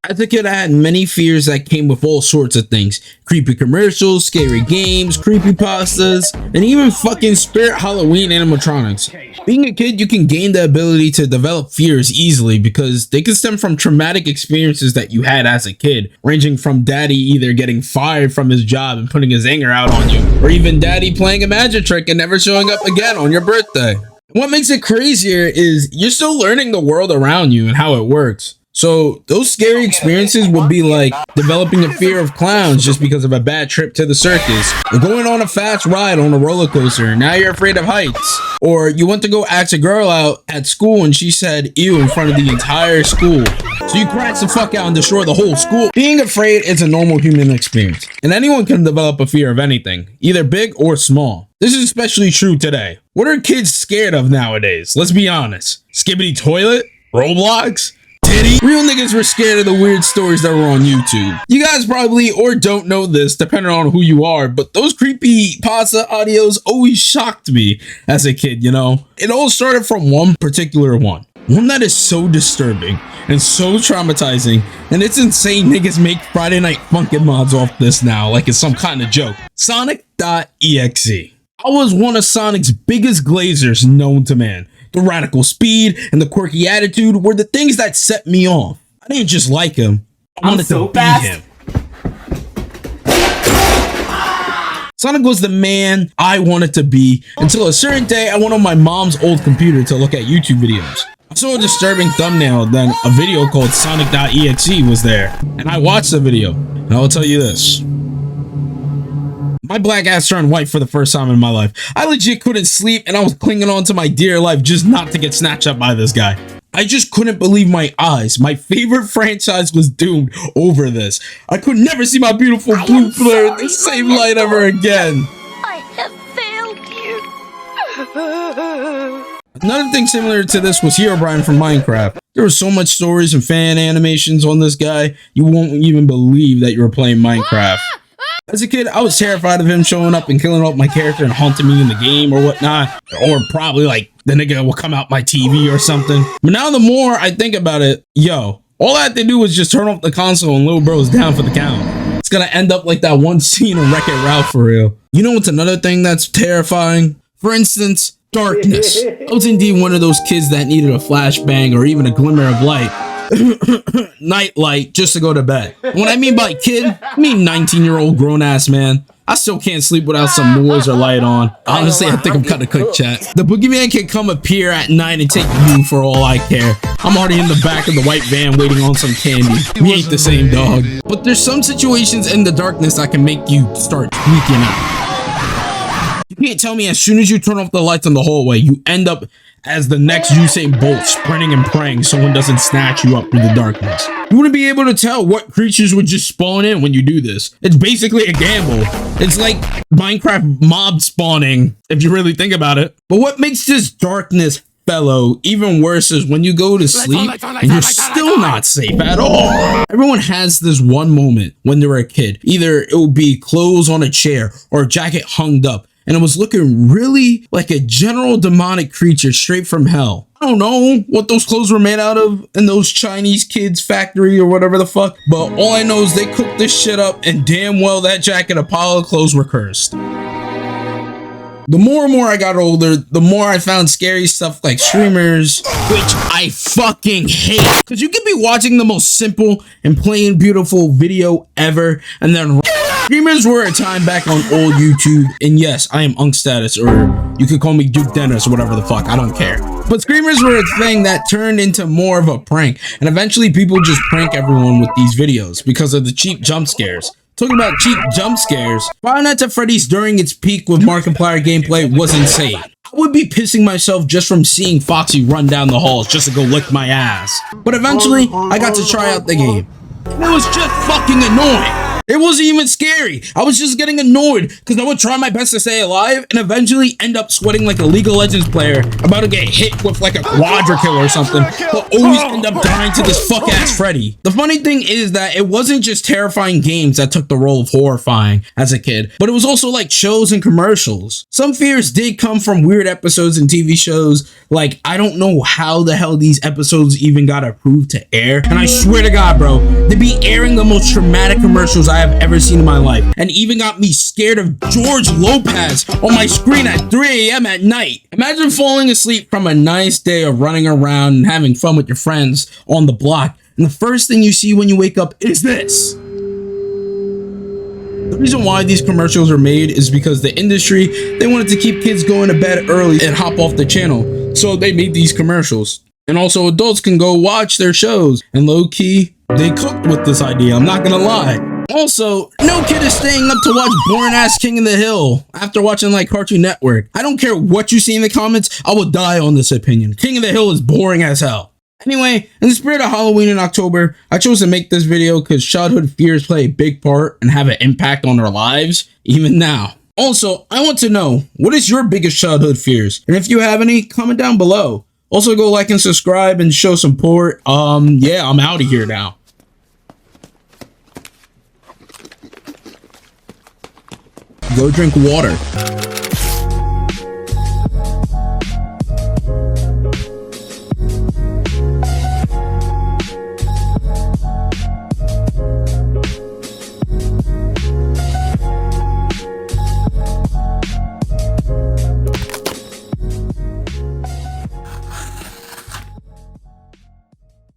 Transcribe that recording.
As a kid, I had many fears that came with all sorts of things. Creepy commercials, scary games, creepypastas, and even fucking Spirit Halloween animatronics. Being a kid, you can gain the ability to develop fears easily because they can stem from traumatic experiences that you had as a kid, ranging from daddy either getting fired from his job and putting his anger out on you, or even daddy playing a magic trick and never showing up again on your birthday. What makes it crazier is you're still learning the world around you and how it works. So those scary experiences would be like developing a fear of clowns just because of a bad trip to the circus, or going on a fast ride on a roller coaster and now you're afraid of heights, or you went to go ask a girl out at school and she said ew in front of the entire school, so you crash the fuck out and destroy the whole school. Being afraid is a normal human experience, and anyone can develop a fear of anything, either big or small. This is especially true today. What are kids scared of nowadays? Let's be honest. Skibbity toilet? Roblox? Titty? Real niggas were scared of the weird stories that were on YouTube. You guys probably or don't know this depending on who you are, but those creepy pasta audios always shocked me as a kid, you know? It all started from one particular one that is so disturbing and so traumatizing, and it's insane niggas make Friday Night Funkin' mods off this now like it's some kind of joke. Sonic.exe. I was one of Sonic's biggest glazers known to man. The radical speed and the quirky attitude were the things that set me off. I didn't just like him, I wanted to be him. Sonic was the man I wanted to be until a certain day I went on my mom's old computer to look at YouTube videos. I saw a disturbing thumbnail, then a video called Sonic.exe was there, and I watched the video, and I will tell you this. My black ass turned white for the first time in my life. I legit couldn't sleep and I was clinging on to my dear life just not to get snatched up by this guy. I just couldn't believe my eyes. My favorite franchise was doomed over this. I could never see my beautiful blue flare in the same light ever again. I have failed you. Another thing similar to this was Herobrine from Minecraft. There were so much stories and fan animations on this guy, you won't even believe that you were playing Minecraft. As a kid, I was terrified of him showing up and killing off my character and haunting me in the game or whatnot. Or probably like the nigga will come out my TV or something. But now the more I think about it, yo, all I had to do was just turn off the console and little bro's down for the count. It's gonna end up like that one scene in Wreck-It Ralph for real. You know what's another thing that's terrifying? For instance, darkness. I was indeed one of those kids that needed a flashbang or even a glimmer of light. Night light just to go to bed. When I mean by kid, I mean 19-year-old grown-ass man. I still can't sleep without some noise or light on. Honestly, I think I'm kind of cooked, chat. The boogeyman can come appear at night and take you for all I care. I'm already in the back of the white van waiting on some candy. We ain't the same, dog. But there's some situations in the darkness that can make you start tweaking out. You can't tell me as soon as you turn off the lights in the hallway, you end up as the next Usain Bolt sprinting and praying someone doesn't snatch you up through the darkness. You wouldn't be able to tell what creatures would just spawn in when you do this. It's basically a gamble. It's like Minecraft mob spawning, if you really think about it. But what makes this darkness fellow even worse is when you go to sleep and you're still not safe at all. Everyone has this one moment when they were a kid. Either it will be clothes on a chair or a jacket hung up, and it was looking really like a general demonic creature straight from hell. I don't know what those clothes were made out of in those Chinese kids factory or whatever the fuck, but all I know is they cooked this shit up and damn well that jacket Apollo clothes were cursed. The more and more I got older, the more I found scary stuff like streamers, which I fucking hate. Cause you could be watching the most simple and plain beautiful video ever, and then streamers were a time back on old YouTube, and yes, I am Unk Status, or you could call me Duke Dennis or whatever the fuck, I don't care. But screamers were a thing that turned into more of a prank, and eventually people just prank everyone with these videos because of the cheap jump scares. Talking about cheap jump scares, Five Nights at Freddy's during its peak with Markiplier gameplay was insane. I would be pissing myself just from seeing Foxy run down the halls just to go lick my ass. But eventually, I got to try out the game. And it was just fucking annoying. It wasn't even scary. I was just getting annoyed because I would try my best to stay alive and eventually end up sweating like a League of Legends player about to get hit with like a quadra kill or something, but always end up dying to this fuck ass Freddy. The funny thing is that it wasn't just terrifying games that took the role of horrifying as a kid, but it was also like shows and commercials. Some fears did come from weird episodes and TV shows. Like, I don't know how the hell these episodes even got approved to air, and I swear to God, bro, they be airing the most traumatic commercials I have ever seen in my life, and even got me scared of George Lopez on my screen at 3 a.m. at night. Imagine falling asleep from a nice day of running around and having fun with your friends on the block, and the first thing you see when you wake up is this. The reason why these commercials are made is because the industry, they wanted to keep kids going to bed early and hop off the channel, so they made these commercials. And also adults can go watch their shows, and low-key, they cooked with this idea, I'm not gonna lie. Also, no kid is staying up to watch boring ass King of the Hill after watching like Cartoon Network. I don't care what you see in the comments, I will die on this opinion. King of the Hill is boring as hell. Anyway, in the spirit of Halloween in October, I chose to make this video because childhood fears play a big part and have an impact on our lives, even now. Also, I want to know, what is your biggest childhood fears? And if you have any, comment down below. Also, go like and subscribe and show support. Yeah, I'm out of here now. Go drink water.